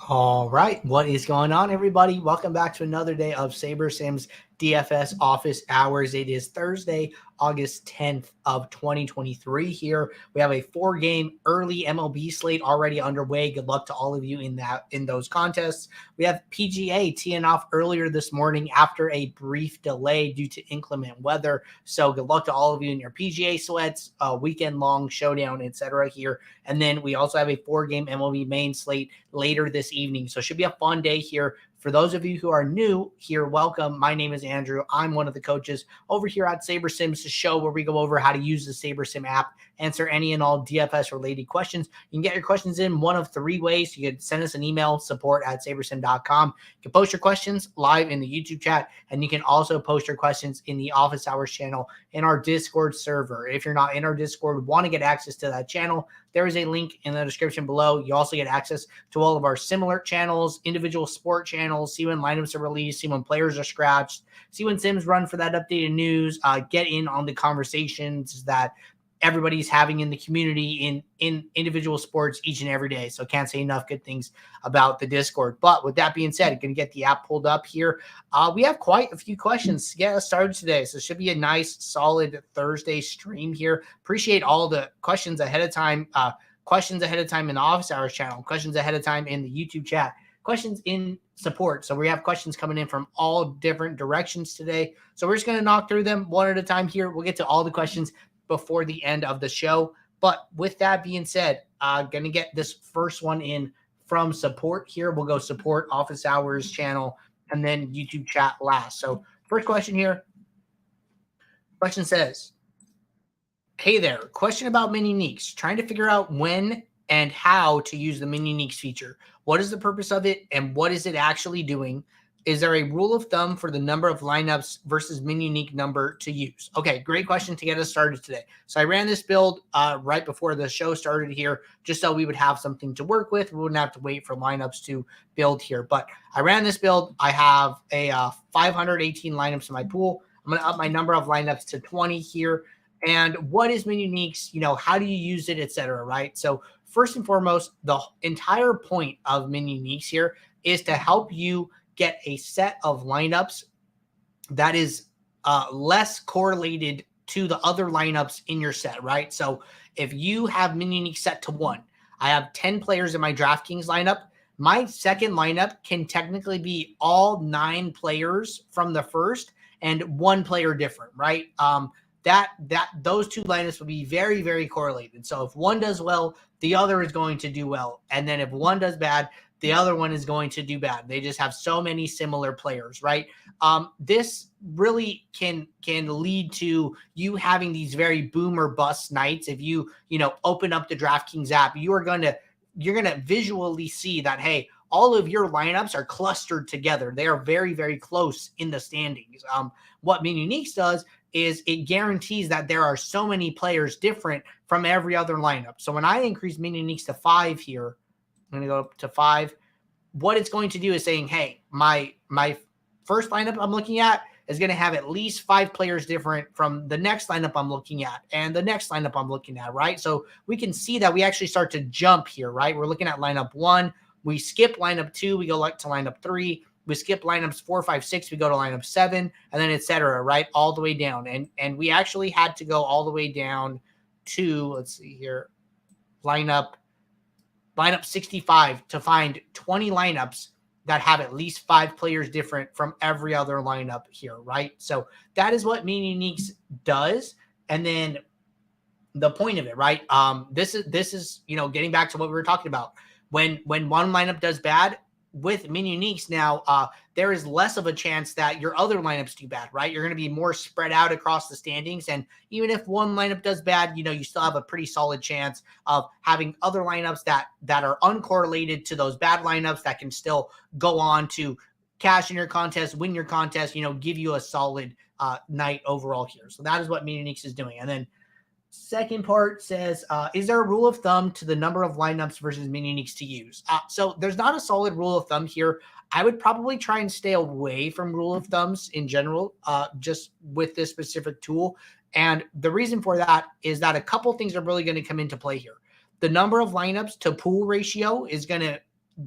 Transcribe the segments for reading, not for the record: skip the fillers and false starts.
All right, what is going on, everybody? Welcome back to another day of Saber Sim's DFS office hours. It is Thursday, August 10th of 2023 here. We have a 4-game early MLB slate already underway. Good luck to all of you in those contests. We have PGA teeing off earlier this morning after a brief delay due to inclement weather. So good luck to all of you in your PGA sweats, weekend-long showdown, etc. here. And then we also have a 4-game MLB main slate later this evening. So it should be a fun day here. For those of you who are new here, welcome. My name is Andrew. I'm one of the coaches over here at Saber Sims, the show where we go over how to use the Saber Sim app, answer any and all DFS related questions. You can get your questions in one of 3 ways. You can send us an email, support@sabersim.com. You can post your questions live in the YouTube chat, and you can also post your questions in the office hours channel in our Discord server. If you're not in our Discord, want to get access to that channel, there is a link in the description below. You also get access to all of our similar channels, individual sport channels, see when lineups are released, see when players are scratched, see when Sims run for that updated news, get in on the conversations that everybody's having in the community in individual sports each and every day. So can't say enough good things about the Discord. But with that being said, going to get the app pulled up here. We have quite a few questions to get us started today. So it should be a nice, solid Thursday stream here. Appreciate all the questions ahead of time. Questions ahead of time in the office hours channel, questions ahead of time in the YouTube chat, questions in support. So we have questions coming in from all different directions today. So we're just going to knock through them one at a time here. We'll get to all the questions before the end of the show. But with that being said, going to get this first one in from support here. We'll go support, office hours channel, and then YouTube chat last. So first question here. Question says, hey there, question about mini uniques. Trying to figure out when and how to use the mini uniques feature. What is the purpose of it and what is it actually doing? Is there a rule of thumb for the number of lineups versus mini unique number to use? Okay, great question to get us started today. So I ran this build right before the show started here, just so we would have something to work with. We wouldn't have to wait for lineups to build here. But I ran this build. I have a 518 lineups in my pool. I'm going to up my number of lineups to 20 here. And what is mini uniques? You know, how do you use it, etc. Right? So first and foremost, the entire point of mini uniques here is to help you get a set of lineups that is less correlated to the other lineups in your set, right? So if you have mini unique set to 1, I have 10 players in my DraftKings lineup. My second lineup can technically be all 9 players from the first and 1 player different, right? Those 2 lineups will be very, very correlated. So if one does well, the other is going to do well. And then if one does bad, the other one is going to do bad. They just have so many similar players, right? This really can lead to you having these very boom or bust nights. If you open up the DraftKings app, you're gonna visually see that, hey, all of your lineups are clustered together. They are very, very close in the standings. What Mini Uniques does is it guarantees that there are so many players different from every other lineup. So when I increase Mini Uniques to 5 here, I'm going to go up to 5. What it's going to do is saying, hey, my first lineup I'm looking at is going to have at least 5 players different from the next lineup I'm looking at and the next lineup I'm looking at, right? So we can see that we actually start to jump here, right? We're looking at lineup 1. We skip lineup 2. We go to lineup 3. We skip lineups 4, 5, 6. We go to lineup 7, and then et cetera, right? All the way down. And we actually had to go all the way down to, let's see here, lineup 65 to find 20 lineups that have at least 5 players different from every other lineup here, right? So that is what Mini Uniques does. And then the point of it, right? This is getting back to what we were talking about. When one lineup does bad, with Mini Uniques now, there is less of a chance that your other lineups do bad, right? You're going to be more spread out across the standings. And even if one lineup does bad, you still have a pretty solid chance of having other lineups that are uncorrelated to those bad lineups that can still go on to cash in your contest, win your contest, give you a solid night overall here. So that is what Mini Uniques is doing. And then second part says, is there a rule of thumb to the number of lineups versus mini uniques to use? So there's not a solid rule of thumb here. I would probably try and stay away from rule of thumbs in general, just with this specific tool. And the reason for that is that a couple things are really going to come into play here. The number of lineups to pool ratio is going to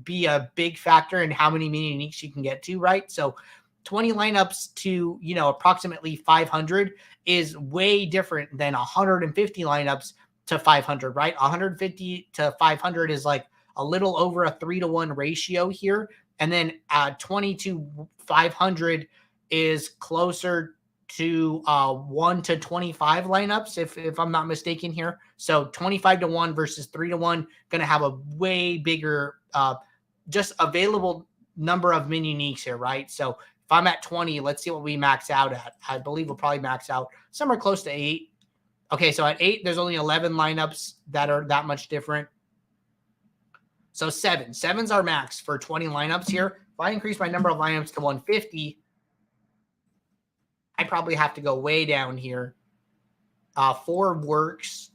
be a big factor in how many mini uniques you can get to, right? So 20 lineups to, approximately 500 is way different than 150 lineups to 500, right? 150 to 500 is like a little over a 3-to-1 ratio here. And then 20 to 500 is closer to 1 to 25 lineups, if I'm not mistaken here. So 25 to 1 versus 3 to 1, going to have a way bigger just available number of mini uniques here, right? So if I'm at 20, let's see what we max out at. I believe we'll probably max out somewhere close to 8. Okay, so at 8, there's only 11 lineups that are that much different. So 7. 7's our max for 20 lineups here. If I increase my number of lineups to 150, I probably have to go way down here. 4 works.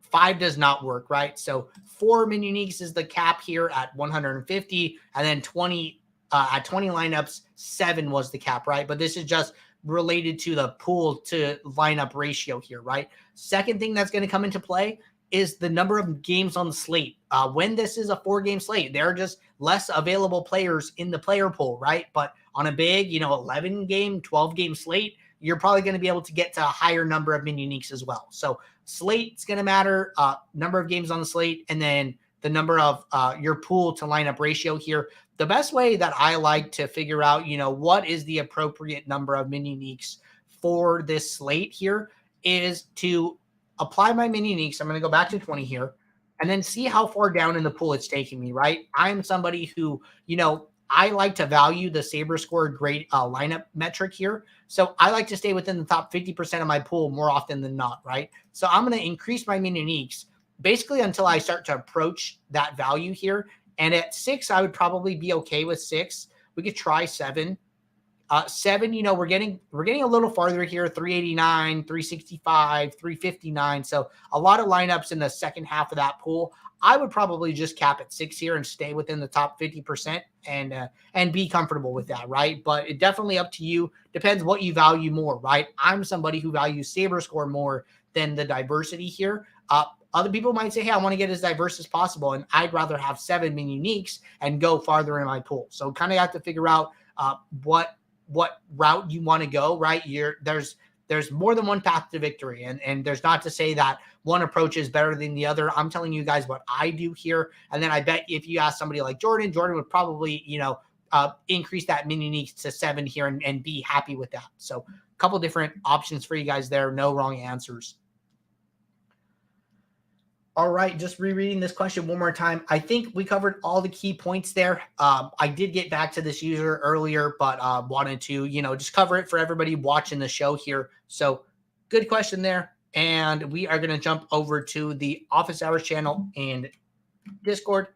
5 does not work, right? So 4 mini uniques is the cap here at 150, and then 20 at 20 lineups, 7 was the cap, right? But this is just related to the pool to lineup ratio here, right? Second thing that's going to come into play is the number of games on the slate. When this is a 4-game slate, there are just less available players in the player pool, right? But on a big, 11-game, 12-game slate, you're probably going to be able to get to a higher number of mini uniques as well. So slate's going to matter, number of games on the slate, and then the number of your pool to lineup ratio here. The best way that I like to figure out, what is the appropriate number of mini uniques for this slate here is to apply my mini uniques. I'm going to go back to 20 here and then see how far down in the pool it's taking me, right? I'm somebody who, I like to value the Saber score grade lineup metric here. So I like to stay within the top 50% of my pool more often than not, right? So I'm going to increase my mini uniques basically until I start to approach that value here. And at 6, I would probably be okay with 6. We could try 7. 7, we're getting a little farther here, 389, 365, 359. So a lot of lineups in the second half of that pool. I would probably just cap at 6 here and stay within the top 50% and be comfortable with that, right? But it definitely up to you. Depends what you value more, right? I'm somebody who values Saber score more than the diversity here. Other people might say, hey, I want to get as diverse as possible, and I'd rather have 7 mini uniques and go farther in my pool. So kind of have to figure out what route you want to go, right? There's more than one path to victory, and there's not to say that one approach is better than the other. I'm telling you guys what I do here, and then I bet if you ask somebody like Jordan would probably increase that mini uniques to 7 here and be happy with that. So a couple different options for you guys there. No wrong answers. All right, just rereading this question one more time. I think we covered all the key points there. I did get back to this user earlier, but wanted to, just cover it for everybody watching the show here. So good question there. And we are going to jump over to the Office Hours channel and Discord.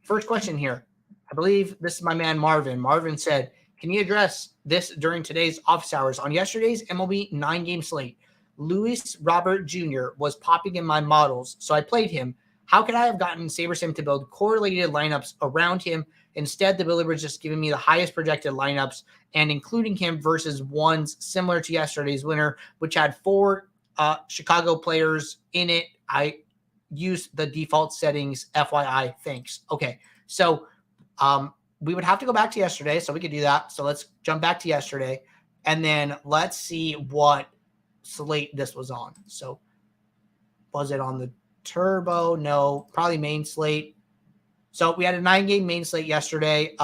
First question here. I believe this is my man Marvin. Marvin said, can you address this during today's Office Hours? On yesterday's MLB 9-game slate, Luis Robert Jr. was popping in my models, so I played him. How could I have gotten SaberSim to build correlated lineups around him? Instead, the builder was just giving me the highest projected lineups and including him versus ones similar to yesterday's winner, which had 4 Chicago players in it. I used the default settings, FYI. Thanks. Okay, so we would have to go back to yesterday, so we could do that. So let's jump back to yesterday, and then let's see what slate this was on. So was it on the turbo? No, probably main slate. So we had a 9-game main slate yesterday.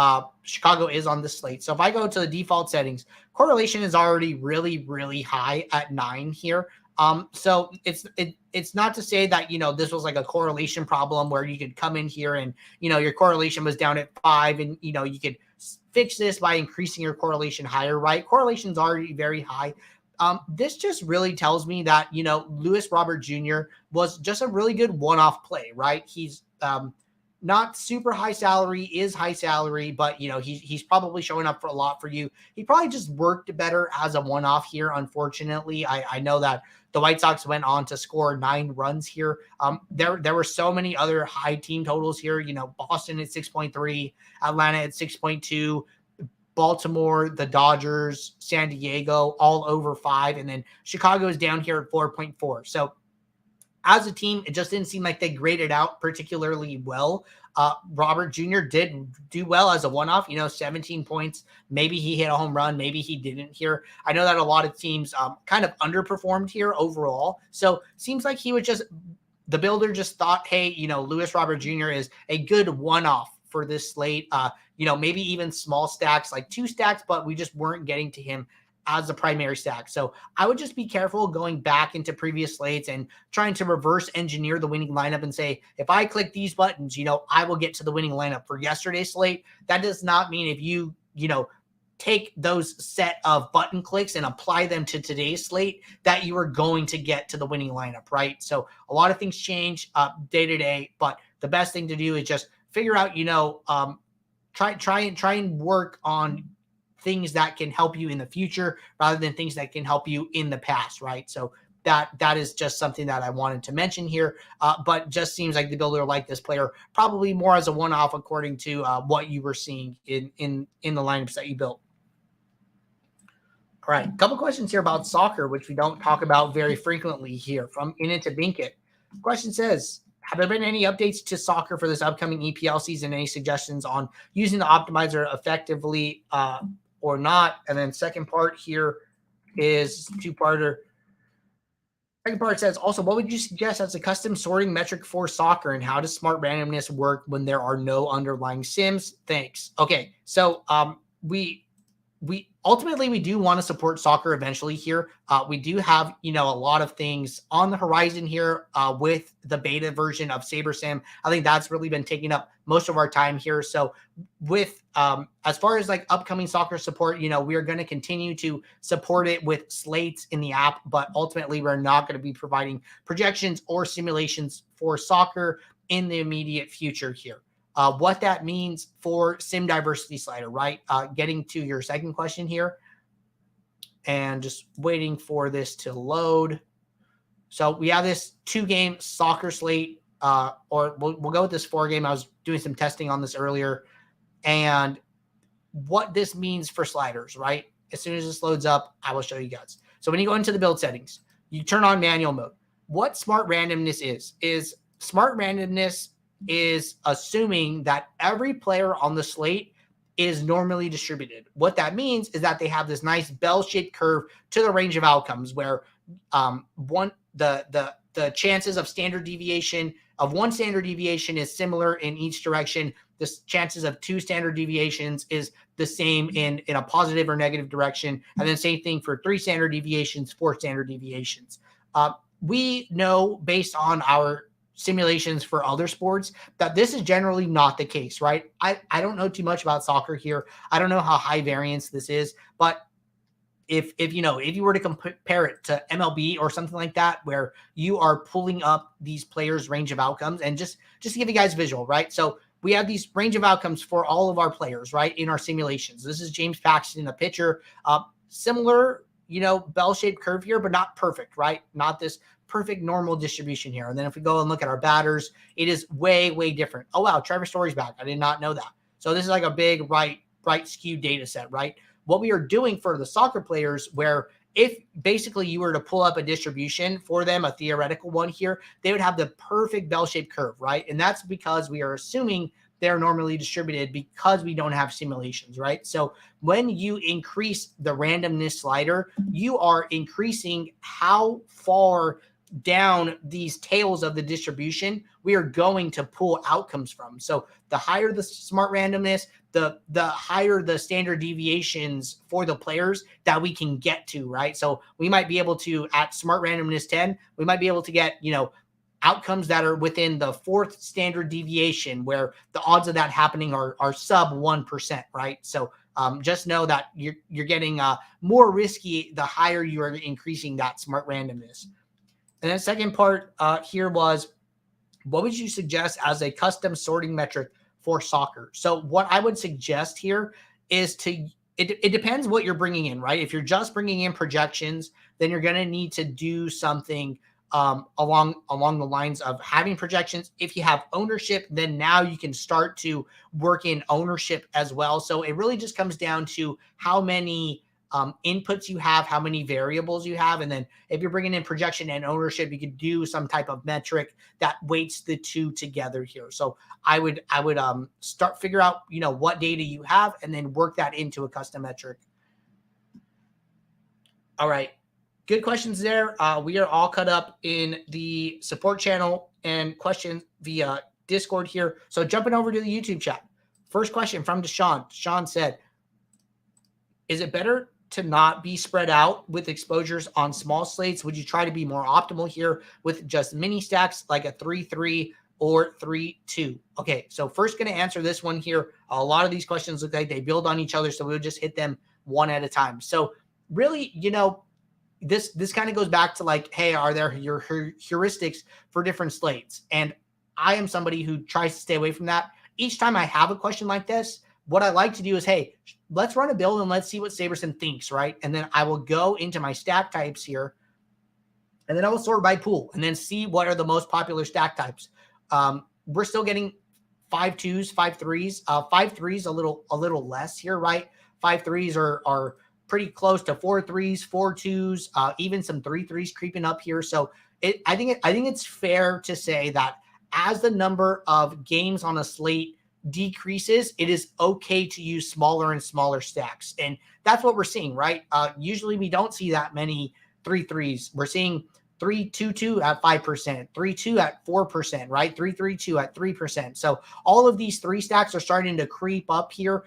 Chicago is on the slate. So if I go to the default settings, correlation is already really, really high at 9 here. So it's not to say that, this was like a correlation problem where you could come in here and, your correlation was down at 5 and, you could fix this by increasing your correlation higher, right? Correlation's already very high. This just really tells me that, Luis Robert Jr. was just a really good one-off play, right? He's not super high salary, is high salary, but, he's probably showing up for a lot for you. He probably just worked better as a one-off here, unfortunately. I know that the White Sox went on to score 9 runs here. There were so many other high team totals here, Boston at 6.3, Atlanta at 6.2, Baltimore, the Dodgers, San Diego, all over 5. And then Chicago is down here at 4.4. So as a team, it just didn't seem like they graded out particularly well. Robert Jr. did do well as a one-off, 17 points. Maybe he hit a home run. Maybe he didn't here. I know that a lot of teams kind of underperformed here overall. So seems like he was just, the builder just thought, hey, Luis Robert Jr. is a good one-off for this slate. Maybe even small stacks, like 2 stacks, but we just weren't getting to him as the primary stack. So I would just be careful going back into previous slates and trying to reverse engineer the winning lineup and say, if I click these buttons, I will get to the winning lineup for yesterday's slate. That does not mean if you take those set of button clicks and apply them to today's slate that you are going to get to the winning lineup, right? So a lot of things change day to day, but the best thing to do is just figure out, try and work on things that can help you in the future rather than things that can help you in the past, right? So that is just something that I wanted to mention here, but just seems like the builder liked this player probably more as a one-off according to what you were seeing in the lineups that you built. All right, a couple questions here about soccer, which we don't talk about very frequently here from Inita Binkit. Question says, have there been any updates to soccer for this upcoming EPL season? Any suggestions on using the optimizer effectively or not? And then second part here is two-parter. Second part says, also, what would you suggest as a custom sorting metric for soccer, and how does smart randomness work when there are no underlying sims? Thanks. Okay, so we ultimately we do want to support soccer eventually here. We do have a lot of things on the horizon here with the beta version of SaberSim. I think that's really been taking up most of our time here. So with as far as like upcoming soccer support, we are going to continue to support it with slates in the app, but ultimately we're not going to be providing projections or simulations for soccer in the immediate future here. What that means for sim diversity slider, right? Getting to your second question here and just waiting for this to load. So we have this 2-game soccer slate, or we'll go with this 4-game. I was doing some testing on this earlier, and what this means for sliders, right? As soon as this loads up, I will show you guys. So when you go into the build settings, you turn on manual mode. What smart randomness is smart randomness is assuming that every player on the slate is normally distributed. What that means is that they have this nice bell-shaped curve to the range of outcomes where the chances of standard deviation of one standard deviation is similar in each direction. The chances of 2 standard deviations is the same in a positive or negative direction. And then same thing for 3 standard deviations, 4 standard deviations. We know based on our simulations for other sports that this is generally not the case, right? I don't know too much about soccer here. I don't know how high variance this is, but if you were to compare it to MLB or something like that, where you are pulling up these players' range of outcomes, and just to give you guys visual, right? So we have these range of outcomes for all of our players, right, in our simulations. This is James Paxton, a pitcher, similar, bell-shaped curve here, but not perfect, right? Not this perfect normal distribution here. And then if we go and look at our batters, it is way, way different. Oh, wow, Trevor Story's back. I did not know that. So this is like a big right skewed data set, right? What we are doing for the soccer players, where if basically you were to pull up a distribution for them, a theoretical one here, they would have the perfect bell-shaped curve, right? And that's because we are assuming they're normally distributed because we don't have simulations, right? So when you increase the randomness slider, you are increasing how far down these tails of the distribution we are going to pull outcomes from. So the higher the smart randomness, the higher the standard deviations for the players that we can get to, right? So we might be able to, at smart randomness 10, we might be able to get, outcomes that are within the 4th standard deviation, where the odds of that happening are sub 1%, right? So just know that you're getting more risky the higher you are increasing that smart randomness. And then second part here was, what would you suggest as a custom sorting metric for soccer? So what I would suggest here is it depends what you're bringing in, right? If you're just bringing in projections, then you're going to need to do something along the lines of having projections. If you have ownership, then now you can start to work in ownership as well. So it really just comes down to how many inputs you have, how many variables you have. And then if you're bringing in projection and ownership, you could do some type of metric that weights the two together here. So I would figure out, what data you have and then work that into a custom metric. All right. Good questions there. We are all cut up in the support channel and questions via Discord here. So jumping over to the YouTube chat. First question from Deshaun. Deshaun said, is it better to not be spread out with exposures on small slates? Would you try to be more optimal here with just mini stacks like a 3-3 or 3-2? Okay, so first going to answer this one here. A lot of these questions look like they build on each other, so we'll just hit them one at a time. So really, this kind of goes back to like, hey, are there your heuristics for different slates? And I am somebody who tries to stay away from that. Each time I have a question like this, what I like to do is, hey, let's run a build and let's see what SaberSim thinks, right? And then I will go into my stack types here, and then I will sort by pool and then see what are the most popular stack types. We're still getting 5-2s, 5-3s. 5-3s a little less here, right? 5-3s are pretty close to 4-3s, 4-2s, even some 3-3s creeping up here. So I think it's fair to say that as the number of games on a slate decreases, it is okay to use smaller and smaller stacks. And that's what we're seeing, right? Usually we don't see that many 3-3s. We're seeing 3-2-2 at 5%, 3-2 at 4%, right? 3-3-2 at 3%. So all of these 3 stacks are starting to creep up here.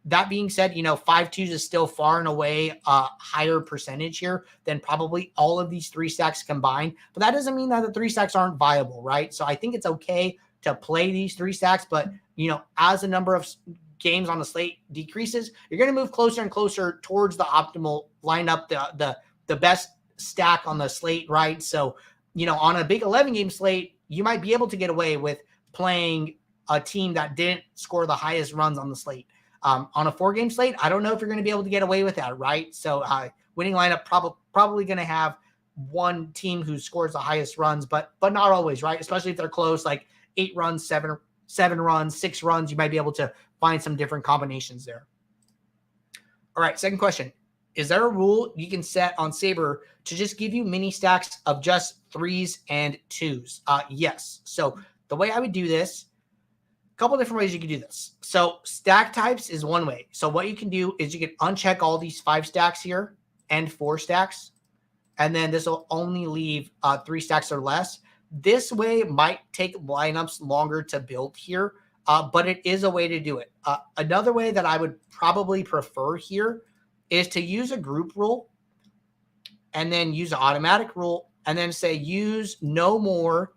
That being said, 5-2s is still far and away a higher percentage here than probably all of these 3 stacks combined. But that doesn't mean that the 3 stacks aren't viable, right? So I think it's okay to play these 3 stacks, but as the number of games on the slate decreases, you're going to move closer and closer towards the optimal lineup, the best stack on the slate, right? So, on a big 11-game slate, you might be able to get away with playing a team that didn't score the highest runs on the slate. On a 4-game slate, I don't know if you're going to be able to get away with that, right? So winning lineup probably going to have one team who scores the highest runs, but not always, right? Especially if they're close, like 8 runs, 7 runs, 6 runs, you might be able to find some different combinations there. All right, second question. Is there a rule you can set on Saber to just give you mini stacks of just 3s and 2s? Yes. So the way I would do this, a couple different ways you can do this. So stack types is one way. So what you can do is you can uncheck all these 5 stacks here and 4 stacks, and then this will only leave 3 stacks or less. This way might take lineups longer to build here, but it is a way to do it. Another way that I would probably prefer here is to use a group rule and then use an automatic rule and then say use no more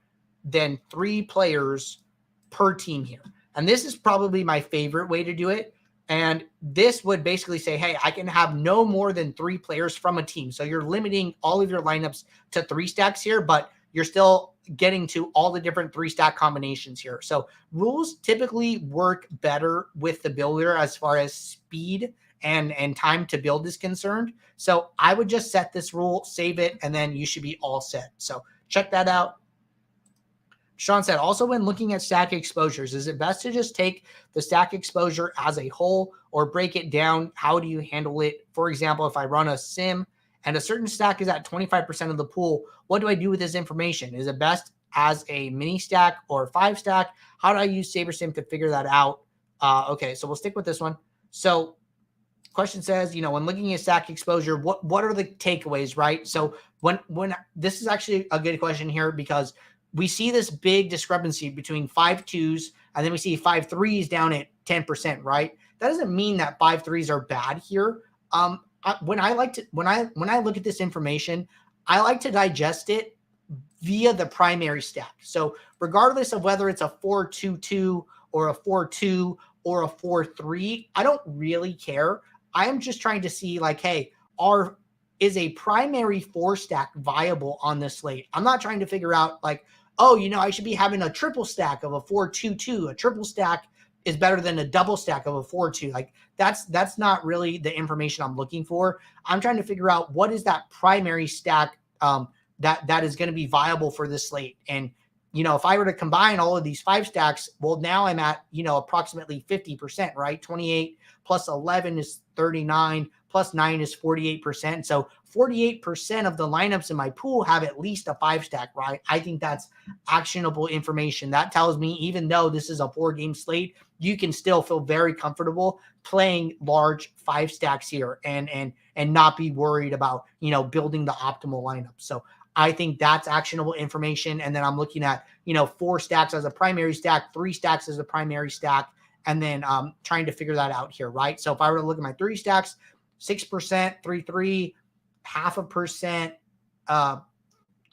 than 3 players per team here. And this is probably my favorite way to do it. And this would basically say, hey, I can have no more than 3 players from a team. So you're limiting all of your lineups to 3 stacks here, but you're still getting to all the different 3-stack combinations here. So rules typically work better with the builder as far as speed and time to build is concerned. So I would just set this rule, save it, and then you should be all set. So check that out. Sean said, also when looking at stack exposures, is it best to just take the stack exposure as a whole or break it down? How do you handle it? For example, if I run a sim and a certain stack is at 25% of the pool, what do I do with this information? Is it best as a mini stack or 5 stack? How do I use SaberSim to figure that out? Okay, so we'll stick with this one. So question says, when looking at stack exposure, what are the takeaways, right? So when this is actually a good question here because we see this big discrepancy between 5-2s and then we see 5-3s down at 10%, right? That doesn't mean that 5-3s are bad here. When I look at this information, I like to digest it via the primary stack. So regardless of whether it's a 4-2-2 or a 4-2 or a 4-3, I don't really care. I am just trying to see like, hey, is a primary 4 stack viable on this slate? I'm not trying to figure out like, oh, I should be having a triple stack of a 4-2-2. A triple stack is better than a double stack of a 4-2. Like that's not really the information I'm looking for. I'm trying to figure out what is that primary stack that is going to be viable for this slate. And if I were to combine all of these 5 stacks, well, now I'm at approximately 50%, right? 28 plus 11 is 39 plus 9 is 48%. So 48% of the lineups in my pool have at least a 5-stack, right? I think that's actionable information. That tells me even though this is a 4-game slate, you can still feel very comfortable playing large 5 stacks here and not be worried about, building the optimal lineup. So I think that's actionable information. And then I'm looking at, 4 stacks as a primary stack, 3 stacks as a primary stack, and then trying to figure that out here, right? So if I were to look at my 3 stacks, 6%, 3, 0.5%,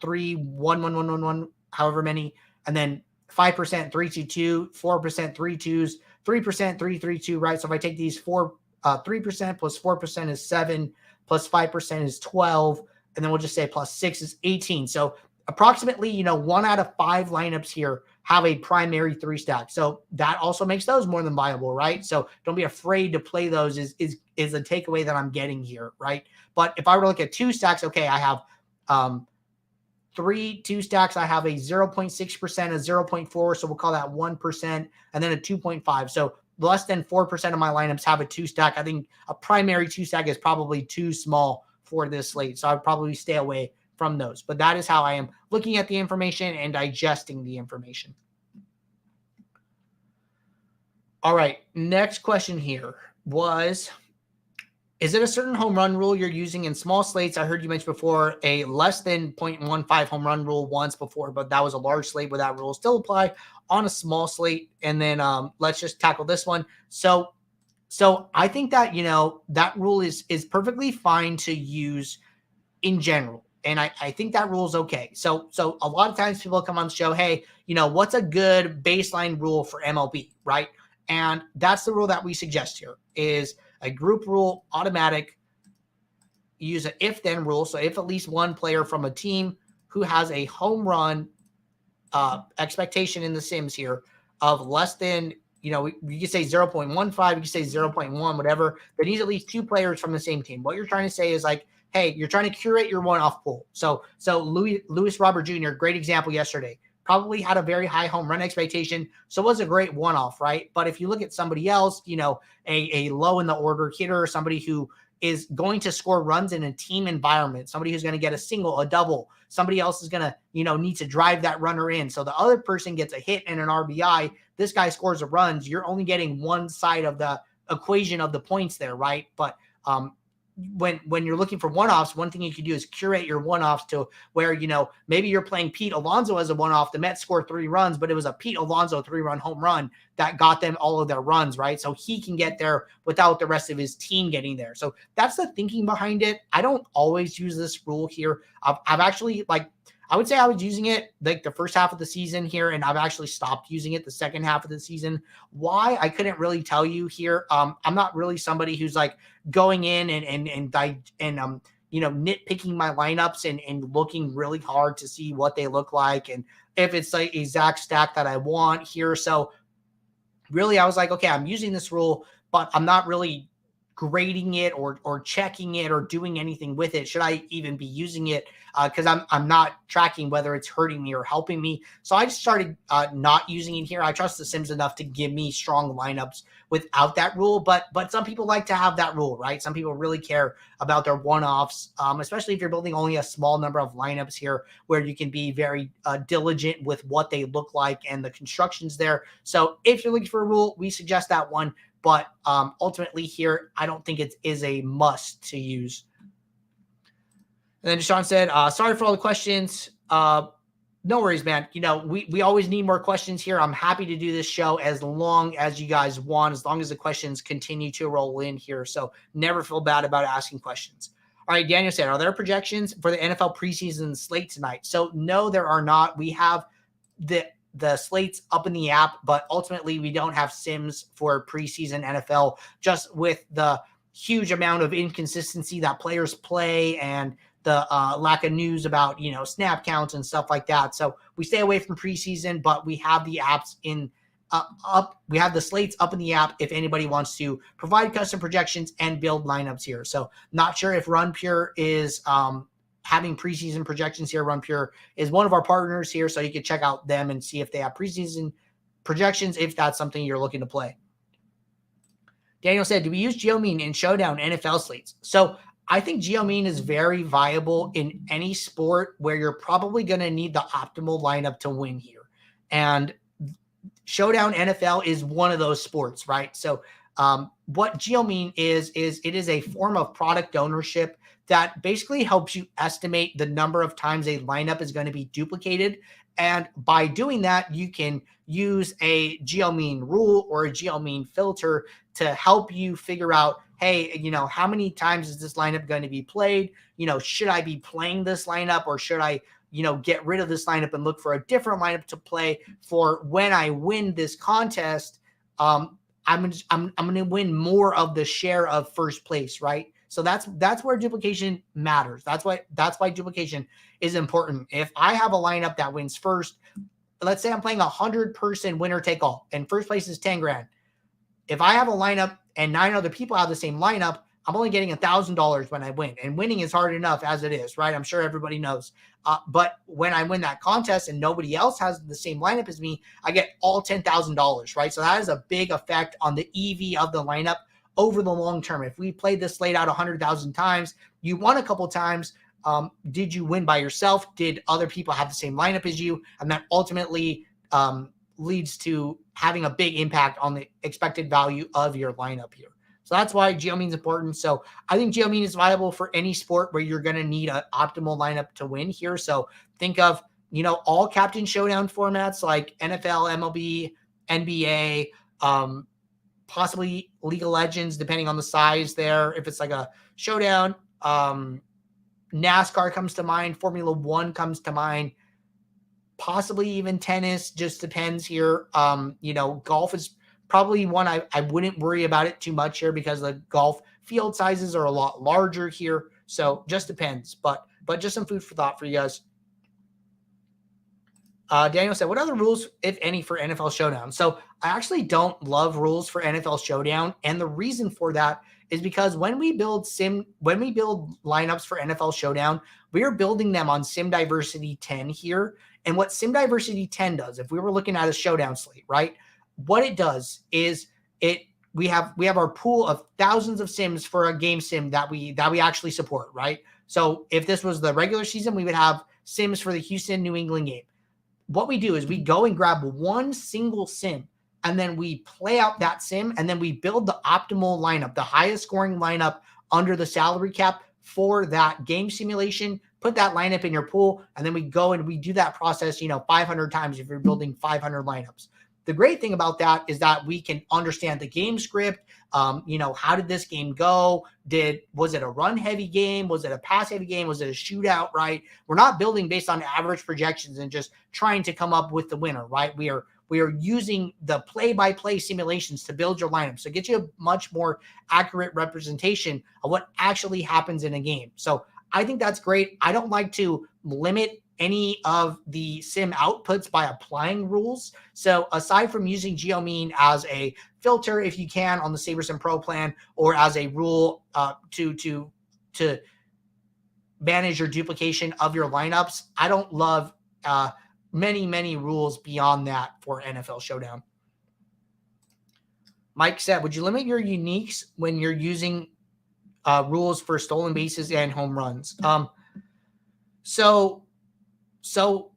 3, 1, however many, and then 5%, 3, 4%, 3, 2s, 3%, 3, 2, right? So if I take these 3% plus 4% is 7, plus 5% is 12, and then we'll just say plus 6 is 18. So approximately, 1 out of 5 lineups here have a primary 3-stack. So that also makes those more than viable, right? So don't be afraid to play those is a takeaway that I'm getting here, right? But if I were to look at 2 stacks, okay, I have 3 2-stacks. I have a 0.6%, a 0.4, so we'll call that 1%, and then a 2.5. So less than 4% of my lineups have a 2-stack. I think a primary 2-stack is probably too small for this slate, so I'd probably stay away from those. But that is how I am looking at the information and digesting the information. All right, next question here was, is it a certain home run rule you're using in small slates? I heard you mention before a less than 0.15 home run rule once before, but that was a large slate where that rule still apply on a small slate. And then let's just tackle this one. So I think that, that rule is perfectly fine to use in general. And I think that rule is okay. So a lot of times people come on the show, hey, what's a good baseline rule for MLB, right? And that's the rule that we suggest here is a group rule, automatic, use an if-then rule. So if at least one player from a team who has a home run expectation in the Sims here of less than, you can say 0.15, you can say 0.1, whatever, there needs at least 2 players from the same team. What you're trying to say is like, hey, you're trying to curate your one-off pool. So Luis Robert Jr., great example yesterday, probably had a very high home run expectation, so it was a great one-off, right? But if you look at somebody else, a low in the order hitter, somebody who is going to score runs in a team environment, somebody who's going to get a single, a double, somebody else is going to, need to drive that runner in. So the other person gets a hit and an RBI, this guy scores the runs, you're only getting one side of the equation of the points there, right? But when you're looking for one-offs, one thing you can do is curate your one-offs to where, maybe you're playing Pete Alonso as a one-off. The Mets scored 3 runs, but it was a Pete Alonso 3-run home run that got them all of their runs, right? So he can get there without the rest of his team getting there. So that's the thinking behind it. I don't always use this rule here. I've actually, I would say I was using it like the first half of the season here, and I've actually stopped using it the second half of the season. Why? I couldn't really tell you here. I'm not really somebody who's like going in and nitpicking my lineups and looking really hard to see what they look like and if it's like exact stack that I want here. So really, I was like, okay, I'm using this rule, but I'm not really grading it or checking it or doing anything with it. Should I even be using it? Because I'm not tracking whether it's hurting me or helping me. So I just started not using it here. I trust the Sims enough to give me strong lineups without that rule. But some people like to have that rule, right? Some people really care about their one-offs, especially if you're building only a small number of lineups here where you can be very diligent with what they look like and the constructions there. So if you're looking for a rule, we suggest that one. But ultimately here, I don't think it is a must to use. And then Deshaun said, sorry for all the questions. No worries, man. We always need more questions here. I'm happy to do this show as long as you guys want, as long as the questions continue to roll in here. So never feel bad about asking questions. All right, Daniel said, are there projections for the NFL preseason slate tonight? So no, there are not. We have the slates up in the app, but ultimately we don't have Sims for preseason NFL, just with the huge amount of inconsistency that players play and the lack of news about, snap counts and stuff like that. So we stay away from preseason, but we have the apps up. We have the slates up in the app if anybody wants to provide custom projections and build lineups here. So not sure if Run Pure is having preseason projections here. Run Pure is one of our partners here, so you can check out them and see if they have preseason projections, if that's something you're looking to play. Daniel said, do we use Geomean in Showdown NFL slates? So I think Geomean is very viable in any sport where you're probably going to need the optimal lineup to win here. And Showdown NFL is one of those sports, right? So what Geomean is it is a form of product ownership that basically helps you estimate the number of times a lineup is going to be duplicated. And by doing that, you can use a Geomean rule or a Geomean filter to help you figure out, hey, how many times is this lineup going to be played? Should I be playing this lineup, or should I, get rid of this lineup and look for a different lineup to play for when I win this contest? I'm going to win more of the share of first place, right? So that's where duplication matters. That's why duplication is important. If I have a lineup that wins first, let's say I'm playing 100-person winner take all, and first place is 10 grand. If I have a lineup and 9 other people have the same lineup, I'm only getting $1,000 when I win, and winning is hard enough as it is, right? I'm sure everybody knows. But when I win that contest and nobody else has the same lineup as me, I get all $10,000, right? So that has a big effect on the EV of the lineup over the long term. If we played this slate out 100,000 times, you won a couple times. Did you win by yourself? Did other people have the same lineup as you? And that ultimately leads to having a big impact on the expected value of your lineup here. So that's why Geomean is important. So I think Geomean is viable for any sport where you're going to need an optimal lineup to win here. So think of, all captain showdown formats like NFL, MLB, NBA, possibly League of Legends, depending on the size there. If it's like a showdown, NASCAR comes to mind, Formula One comes to mind, possibly even tennis, just depends here. Golf is probably one I wouldn't worry about it too much here because the golf field sizes are a lot larger here. So just depends, but just some food for thought for you guys. Daniel said, what other rules, if any, for NFL Showdown? So I actually don't love rules for NFL Showdown. And the reason for that is because when we build lineups for NFL Showdown, we are building them on Sim Diversity 10 here. And what Sim Diversity 10 does, if we were looking at a showdown slate, right? What it does is we have our pool of thousands of sims for a game sim that we actually support, right? So if this was the regular season, we would have sims for the Houston New England game. What we do is we go and grab one single sim, and then we play out that sim, and then we build the optimal lineup, the highest scoring lineup under the salary cap for that game simulation. Put that lineup in your pool, and then we go and we do that process, 500 times if you're building 500 lineups. The great thing about that is that we can understand the game script. How did this game go? Was it a run heavy game? Was it a pass heavy game? Was it a shootout, right? We're not building based on average projections and just trying to come up with the winner, right? We are using the play-by-play simulations to build your lineup. So it gets you a much more accurate representation of what actually happens in a game. So I think that's great. I don't like to limit any of the sim outputs by applying rules. So aside from using Geomean as a filter, if you can, on the SaberSim Pro plan, or as a rule to manage your duplication of your lineups, I don't love many rules beyond that for NFL Showdown. Mike said, would you limit your uniques when you're using rules for stolen bases and home runs? So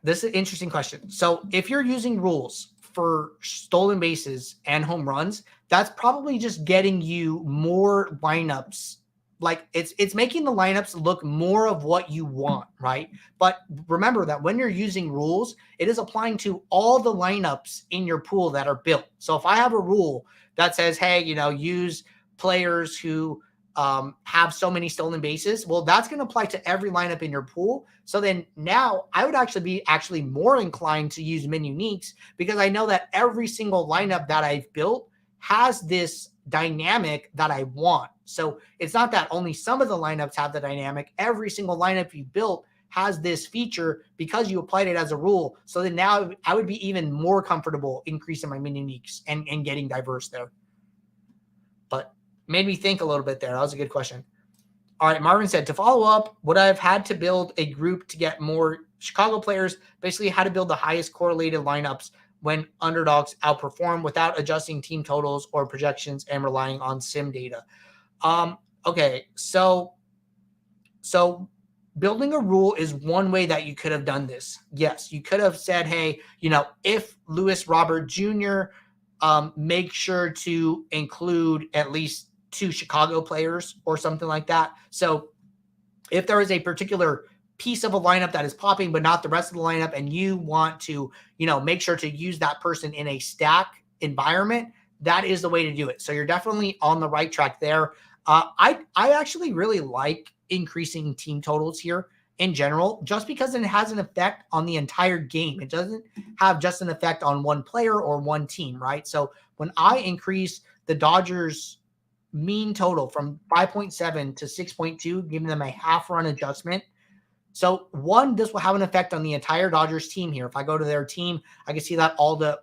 this is an interesting question. So if you're using rules for stolen bases and home runs, that's probably just getting you more lineups. Like it's making the lineups look more of what you want, right? But remember that when you're using rules, it is applying to all the lineups in your pool that are built. So if I have a rule that says, hey, use players who have so many stolen bases, well, that's going to apply to every lineup in your pool. So then now I would actually be more inclined to use min uniques, because I know that every single lineup that I've built has this dynamic that I want. So it's not that only some of the lineups have the dynamic. Every single lineup you built has this feature because you applied it as a rule. So then now I would be even more comfortable increasing my min uniques and getting diverse there. But made me think a little bit there. That was a good question. All right, Marvin said, to follow up, would I have had to build a group to get more Chicago players? Basically, how to build the highest correlated lineups when underdogs outperform without adjusting team totals or projections and relying on sim data. Okay, so building a rule is one way that you could have done this. Yes, you could have said, hey, if Lewis Robert Jr., make sure to include at least 2 Chicago players or something like that. So if there is a particular piece of a lineup that is popping, but not the rest of the lineup, and you want to, make sure to use that person in a stack environment, that is the way to do it. So you're definitely on the right track there. I actually really like increasing team totals here in general, just because it has an effect on the entire game. It doesn't have just an effect on one player or one team, right? So when I increase the Dodgers mean total from 5.7 to 6.2, giving them a half run adjustment. So one, this will have an effect on the entire Dodgers team here. If I go to their team, I can see that all the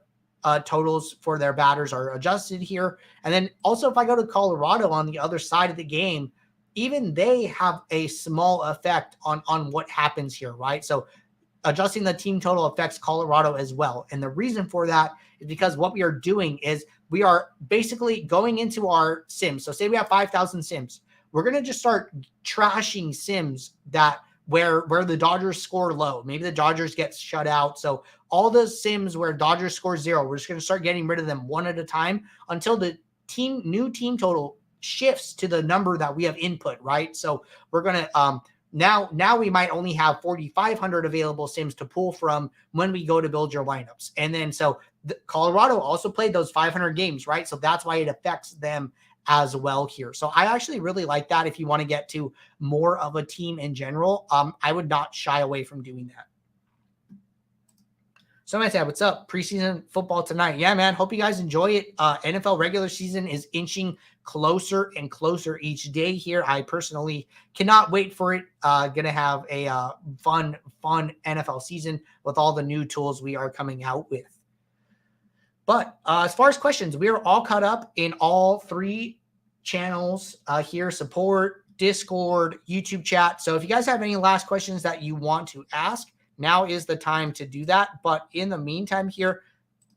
totals for their batters are adjusted here. And then also if I go to Colorado on the other side of the game, even they have a small effect on what happens here, right? So adjusting the team total affects Colorado as well. And the reason for that is because what we are doing is we are basically going into our sims. So say we have 5,000 sims. We're going to just start trashing sims that where the Dodgers score low. Maybe the Dodgers get shut out. So all the sims where Dodgers score 0, we're just going to start getting rid of them one at a time until the new team total shifts to the number that we have input, right? So we're going to now we might only have 4,500 available sims to pull from when we go to build your lineups. And then so Colorado also played those 500 games, right? So that's why it affects them as well here. So I actually really like that. If you want to get to more of a team in general, I would not shy away from doing that. So I said, what's up? Preseason football tonight. Yeah, man. Hope you guys enjoy it. NFL regular season is inching closer and closer each day here. I personally cannot wait for it. Gonna have a fun NFL season with all the new tools we are coming out with. But as far as questions, we are all caught up in all 3 channels here: support, Discord, YouTube chat. So if you guys have any last questions that you want to ask, now is the time to do that. But in the meantime here,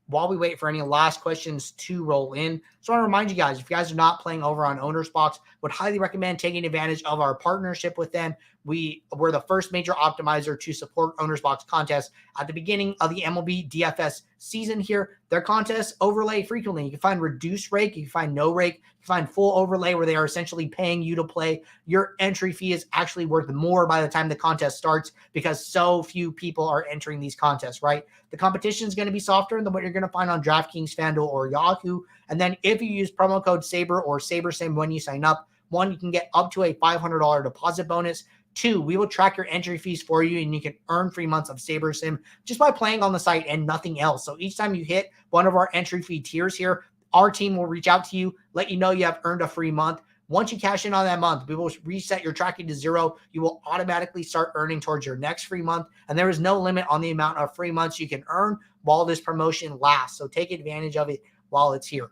while we wait for any last questions to roll in, so I want to remind you guys, if you guys are not playing over on Owner's Box, would highly recommend taking advantage of our partnership with them. We're the first major optimizer to support Owner's Box contests at the beginning of the MLB DFS season here. Their contests overlay frequently. You can find reduced rake, you can find no rake, you can find full overlay where they are essentially paying you to play. Your entry fee is actually worth more by the time the contest starts because so few people are entering these contests, right? The competition is going to be softer than what you're going to find on DraftKings, FanDuel, or Yahoo. And then if you use promo code SABRE or SABRESIM when you sign up, 1, you can get up to a $500 deposit bonus. 2, we will track your entry fees for you, and you can earn free months of SaberSim just by playing on the site and nothing else. So each time you hit one of our entry fee tiers here, our team will reach out to you, let you know you have earned a free month. Once you cash in on that month, we will reset your tracking to 0. You will automatically start earning towards your next free month, and there is no limit on the amount of free months you can earn while this promotion lasts. So take advantage of it while it's here.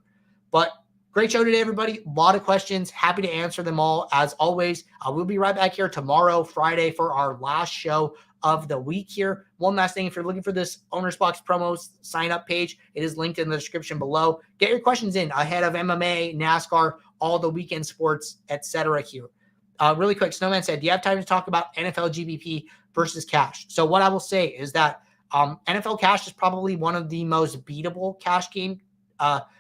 But great show today, everybody. A lot of questions. Happy to answer them all. As always, we'll be right back here tomorrow, Friday, for our last show of the week here. One last thing, if you're looking for this Owner's Box promos sign-up page, it is linked in the description below. Get your questions in ahead of MMA, NASCAR, all the weekend sports, etc. here. Really quick, Snowman said, do you have time to talk about NFL GBP versus cash? So what I will say is that NFL cash is probably one of the most beatable cash game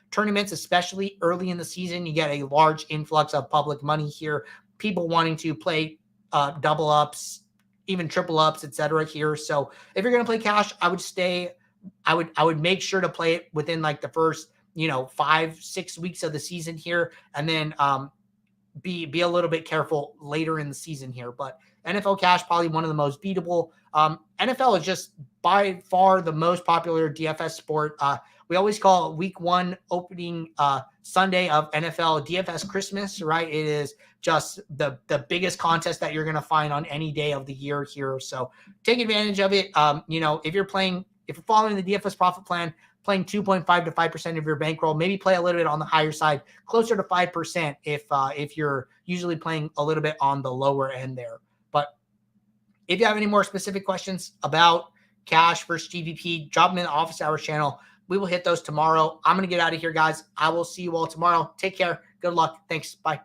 tournaments, especially early in the season. You get a large influx of public money here, people wanting to play double ups, even triple ups, etc. here. So if you're going to play cash, I would make sure to play it within like the first 5-6 weeks of the season here, and then be a little bit careful later in the season here. But NFL cash, probably one of the most beatable. NFL is just by far the most popular DFS sport. We always call week 1 opening Sunday of NFL DFS Christmas, right? It is just the biggest contest that you're going to find on any day of the year here. So take advantage of it. If you're following the DFS profit plan, playing 2.5 to 5% of your bankroll, maybe play a little bit on the higher side, closer to 5% if you're usually playing a little bit on the lower end there. But if you have any more specific questions about cash versus GBP, drop them in the office hours channel. We will hit those tomorrow. I'm going to get out of here, guys. I will see you all tomorrow. Take care. Good luck. Thanks. Bye.